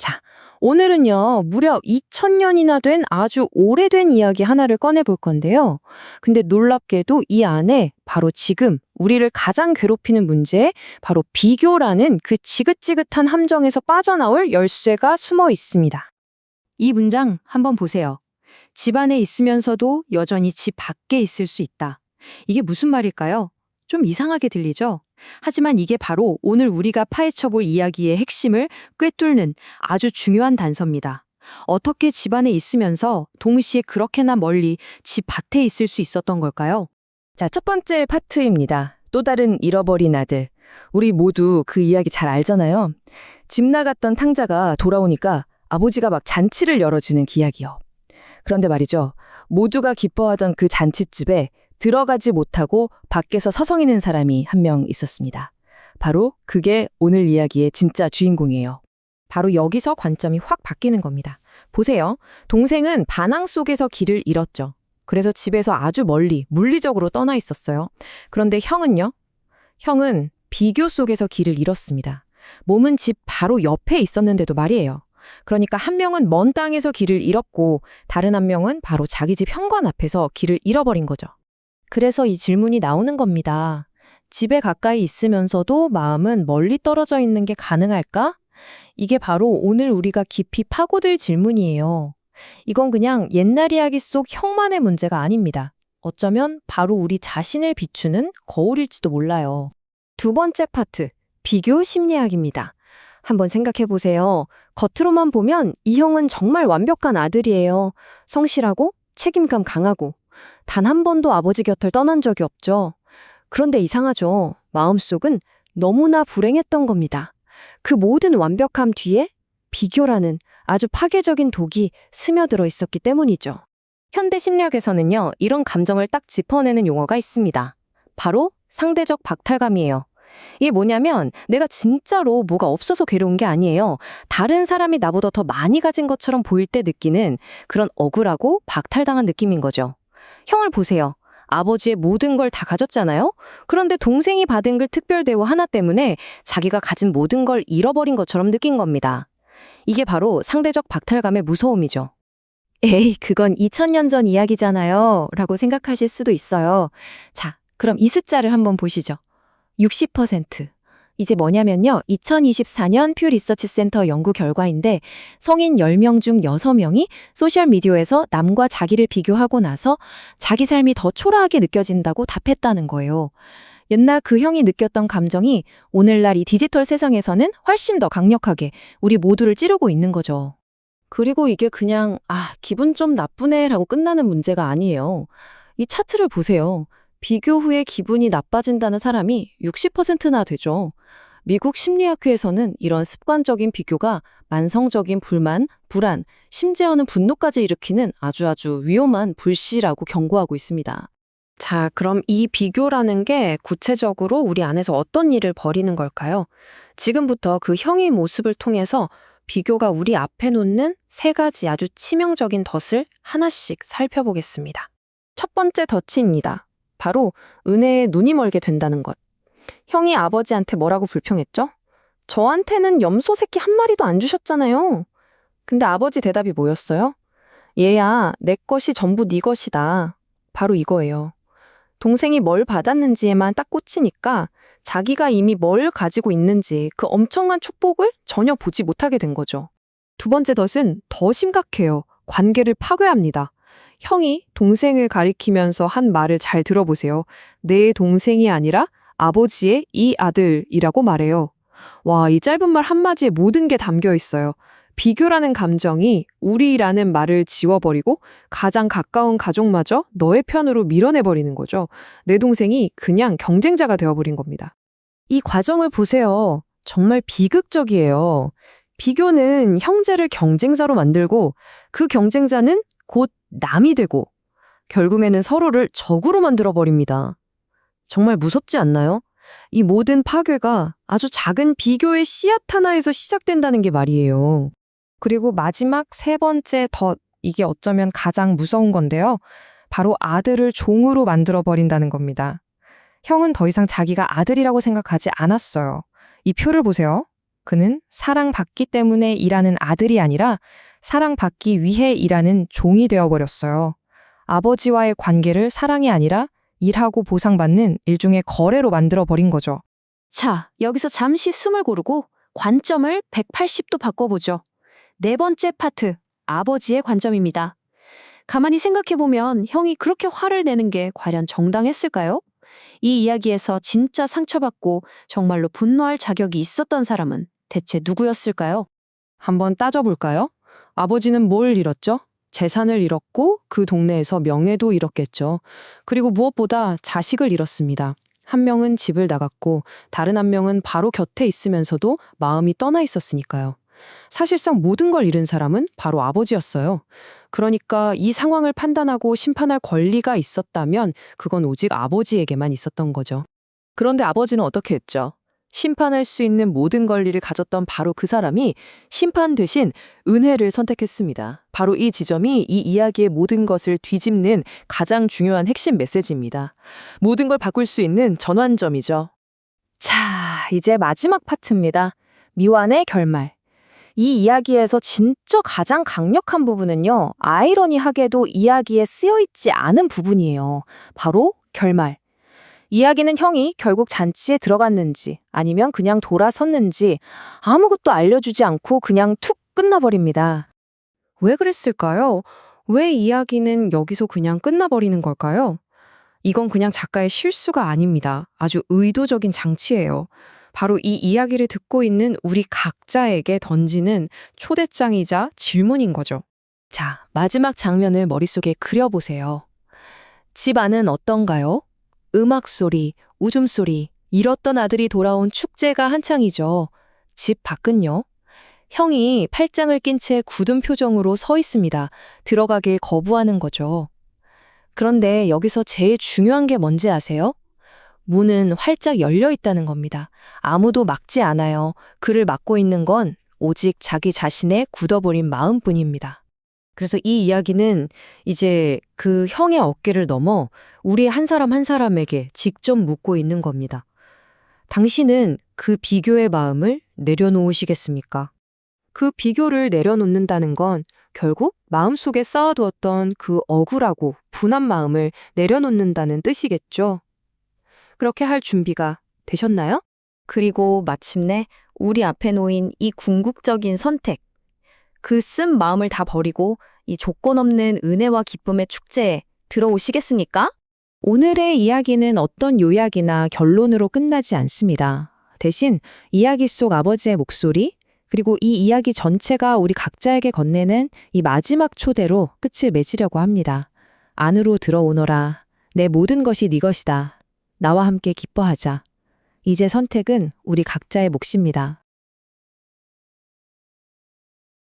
자, 오늘은요, 무려 2000년이나 된 아주 오래된 이야기 하나를 꺼내볼 건데요. 근데 놀랍게도 이 안에 바로 지금 우리를 가장 괴롭히는 문제, 바로 비교라는 그 지긋지긋한 함정에서 빠져나올 열쇠가 숨어 있습니다. 이 문장 한번 보세요. 집 안에 있으면서도 여전히 집 밖에 있을 수 있다. 이게 무슨 말일까요? 좀 이상하게 들리죠? 하지만 이게 바로 오늘 우리가 파헤쳐볼 이야기의 핵심을 꿰뚫는 아주 중요한 단서입니다. 어떻게 집 안에 있으면서 동시에 그렇게나 멀리 집 밭에 있을 수 있었던 걸까요? 자, 첫 번째 파트입니다. 또 다른 잃어버린 아들. 우리 모두 그 이야기 잘 알잖아요. 집 나갔던 탕자가 돌아오니까 아버지가 막 잔치를 열어주는 이야기요. 그런데 말이죠. 모두가 기뻐하던 그 잔칫집에 들어가지 못하고 밖에서 서성이는 사람이 한 명 있었습니다. 바로 그게 오늘 이야기의 진짜 주인공이에요. 바로 여기서 관점이 확 바뀌는 겁니다. 보세요. 동생은 반항 속에서 길을 잃었죠. 그래서 집에서 아주 멀리 물리적으로 떠나 있었어요. 그런데 형은요? 형은 비교 속에서 길을 잃었습니다. 몸은 집 바로 옆에 있었는데도 말이에요. 그러니까 한 명은 먼 땅에서 길을 잃었고 다른 한 명은 바로 자기 집 현관 앞에서 길을 잃어버린 거죠. 그래서 이 질문이 나오는 겁니다. 집에 가까이 있으면서도 마음은 멀리 떨어져 있는 게 가능할까? 이게 바로 오늘 우리가 깊이 파고들 질문이에요. 이건 그냥 옛날 이야기 속 형만의 문제가 아닙니다. 어쩌면 바로 우리 자신을 비추는 거울일지도 몰라요. 두 번째 파트, 비교 심리학입니다. 한번 생각해 보세요. 겉으로만 보면 이 형은 정말 완벽한 아들이에요. 성실하고 책임감 강하고 단 한 번도 아버지 곁을 떠난 적이 없죠. 그런데 이상하죠. 마음속은 너무나 불행했던 겁니다. 그 모든 완벽함 뒤에 비교라는 아주 파괴적인 독이 스며들어 있었기 때문이죠. 현대 심리학에서는요, 이런 감정을 딱 짚어내는 용어가 있습니다. 바로 상대적 박탈감이에요. 이게 뭐냐면 내가 진짜로 뭐가 없어서 괴로운 게 아니에요. 다른 사람이 나보다 더 많이 가진 것처럼 보일 때 느끼는 그런 억울하고 박탈당한 느낌인 거죠. 형을 보세요. 아버지의 모든 걸 다 가졌잖아요? 그런데 동생이 받은 글 특별 대우 하나 때문에 자기가 가진 모든 걸 잃어버린 것처럼 느낀 겁니다. 이게 바로 상대적 박탈감의 무서움이죠. 에이, 그건 2000년 전 이야기잖아요. 라고 생각하실 수도 있어요. 자, 그럼 이 숫자를 한번 보시죠. 60%. 이제 뭐냐면요. 2024년 퓨 리서치 센터 연구 결과인데 성인 10명 중 6명이 소셜미디어에서 남과 자기를 비교하고 나서 자기 삶이 더 초라하게 느껴진다고 답했다는 거예요. 옛날 그 형이 느꼈던 감정이 오늘날 이 디지털 세상에서는 훨씬 더 강력하게 우리 모두를 찌르고 있는 거죠. 그리고 이게 그냥 기분 좀 나쁘네 라고 끝나는 문제가 아니에요. 이 차트를 보세요. 비교 후에 기분이 나빠진다는 사람이 60%나 되죠. 미국 심리학회에서는 이런 습관적인 비교가 만성적인 불만, 불안, 심지어는 분노까지 일으키는 아주 위험한 불씨라고 경고하고 있습니다. 자, 그럼 이 비교라는 게 구체적으로 우리 안에서 어떤 일을 벌이는 걸까요? 지금부터 그 형의 모습을 통해서 비교가 우리 앞에 놓는 세 가지 아주 치명적인 덫을 하나씩 살펴보겠습니다. 첫 번째 덫입니다. 바로 은혜에 눈이 멀게 된다는 것. 형이 아버지한테 뭐라고 불평했죠? 저한테는 염소 새끼 한 마리도 안 주셨잖아요. 근데 아버지 대답이 뭐였어요? 얘야, 내 것이 전부 네 것이다. 바로 이거예요. 동생이 뭘 받았는지에만 딱 꽂히니까 자기가 이미 뭘 가지고 있는지 그 엄청난 축복을 전혀 보지 못하게 된 거죠. 두 번째 덫은 더 심각해요. 관계를 파괴합니다. 형이 동생을 가리키면서 한 말을 잘 들어보세요. 내 동생이 아니라 아버지의 이 아들이라고 말해요. 와, 이 짧은 말 한마디에 모든 게 담겨 있어요. 비교라는 감정이 우리라는 말을 지워버리고 가장 가까운 가족마저 너의 편으로 밀어내버리는 거죠. 내 동생이 그냥 경쟁자가 되어버린 겁니다. 이 과정을 보세요. 정말 비극적이에요. 비교는 형제를 경쟁자로 만들고 그 경쟁자는 곧 남이 되고 결국에는 서로를 적으로 만들어버립니다. 정말 무섭지 않나요? 이 모든 파괴가 아주 작은 비교의 씨앗 하나에서 시작된다는 게 말이에요. 그리고 마지막 세 번째 덫, 이게 어쩌면 가장 무서운 건데요. 바로 아들을 종으로 만들어버린다는 겁니다. 형은 더 이상 자기가 아들이라고 생각하지 않았어요. 이 표를 보세요. 그는 사랑받기 때문에 일하는 아들이 아니라 사랑받기 위해 일하는 종이 되어버렸어요. 아버지와의 관계를 사랑이 아니라 일하고 보상받는 일종의 거래로 만들어버린 거죠. 자, 여기서 잠시 숨을 고르고 관점을 180도 바꿔보죠. 네 번째 파트, 아버지의 관점입니다. 가만히 생각해보면 형이 그렇게 화를 내는 게 과연 정당했을까요? 이 이야기에서 진짜 상처받고 정말로 분노할 자격이 있었던 사람은 대체 누구였을까요? 한번 따져볼까요? 아버지는 뭘 잃었죠? 재산을 잃었고 그 동네에서 명예도 잃었겠죠. 그리고 무엇보다 자식을 잃었습니다. 한 명은 집을 나갔고 다른 한 명은 바로 곁에 있으면서도 마음이 떠나 있었으니까요. 사실상 모든 걸 잃은 사람은 바로 아버지였어요. 그러니까 이 상황을 판단하고 심판할 권리가 있었다면 그건 오직 아버지에게만 있었던 거죠. 그런데 아버지는 어떻게 했죠? 심판할 수 있는 모든 권리를 가졌던 바로 그 사람이 심판 대신 은혜를 선택했습니다. 바로 이 지점이 이 이야기의 모든 것을 뒤집는 가장 중요한 핵심 메시지입니다. 모든 걸 바꿀 수 있는 전환점이죠. 자, 이제 마지막 파트입니다. 미완의 결말. 이 이야기에서 진짜 가장 강력한 부분은요, 아이러니하게도 이야기에 쓰여있지 않은 부분이에요. 바로 결말. 이야기는 형이 결국 잔치에 들어갔는지 아니면 그냥 돌아섰는지 아무것도 알려주지 않고 그냥 툭 끝나버립니다. 왜 그랬을까요? 왜 이야기는 여기서 그냥 끝나버리는 걸까요? 이건 그냥 작가의 실수가 아닙니다. 아주 의도적인 장치예요. 바로 이 이야기를 듣고 있는 우리 각자에게 던지는 초대장이자 질문인 거죠. 자, 마지막 장면을 머릿속에 그려보세요. 집 안은 어떤가요? 음악 소리, 웃음소리, 잃었던 아들이 돌아온 축제가 한창이죠. 집 밖은요? 형이 팔짱을 낀 채 굳은 표정으로 서 있습니다. 들어가길 거부하는 거죠. 그런데 여기서 제일 중요한 게 뭔지 아세요? 문은 활짝 열려 있다는 겁니다. 아무도 막지 않아요. 그를 막고 있는 건 오직 자기 자신의 굳어버린 마음뿐입니다. 그래서 이 이야기는 이제 그 형의 어깨를 넘어 우리 한 사람 한 사람에게 직접 묻고 있는 겁니다. 당신은 그 비교의 마음을 내려놓으시겠습니까? 그 비교를 내려놓는다는 건 결국 마음속에 쌓아두었던 그 억울하고 분한 마음을 내려놓는다는 뜻이겠죠. 그렇게 할 준비가 되셨나요? 그리고 마침내 우리 앞에 놓인 이 궁극적인 선택. 그 쓴 마음을 다 버리고 이 조건 없는 은혜와 기쁨의 축제에 들어오시겠습니까? 오늘의 이야기는 어떤 요약이나 결론으로 끝나지 않습니다. 대신 이야기 속 아버지의 목소리, 그리고 이 이야기 전체가 우리 각자에게 건네는 이 마지막 초대로 끝을 맺으려고 합니다. 안으로 들어오너라. 내 모든 것이 네 것이다. 나와 함께 기뻐하자. 이제 선택은 우리 각자의 몫입니다.